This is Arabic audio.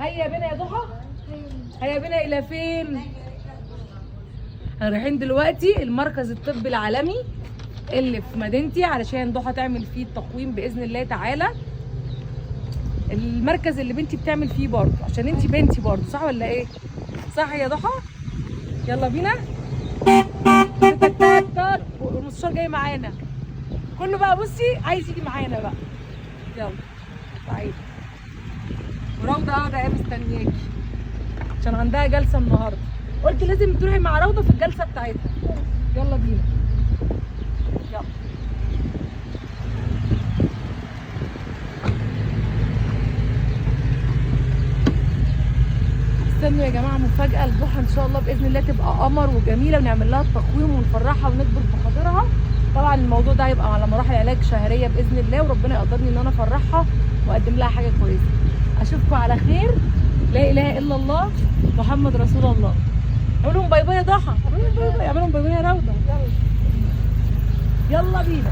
هيا بنا يا ضحى. هيا بنا الى فين؟ رايحين دلوقتي المركز الطبي العالمي اللي في مدينتي علشان ضحى تعمل فيه التقويم باذن الله تعالى. المركز اللي بنتي بتعمل فيه برضه عشان انتي بنتي برضه، صح ولا ايه؟ صح يا ضحى؟ يلا بينا. والمستشار جاي معانا كله بقى، بصي عايز يجي معانا بقى. يلا تعالي. وروضه قاعده ايه مستنياكي عشان عندها جلسه النهارده، قلت لازم تروحي مع روضه في الجلسه بتاعتها. يلا بينا. يلا استنوا يا جماعه مفاجاه لضحى ان شاء الله باذن الله تبقى قمر وجميله، ونعمل لها التقويم ونفرحها ونكبر بخاطرها. طبعا الموضوع ده هيبقى على مراحل علاج شهريه باذن الله، وربنا يقدرني ان انا افرحها واقدم لها حاجه كويسه. اشوفكم على خير. لا اله الا الله محمد رسول الله. اعملوا باي باي يا ضحى. اعملوا باي باي. اعملوا باي باي يا روضه. يلا يلا بينا.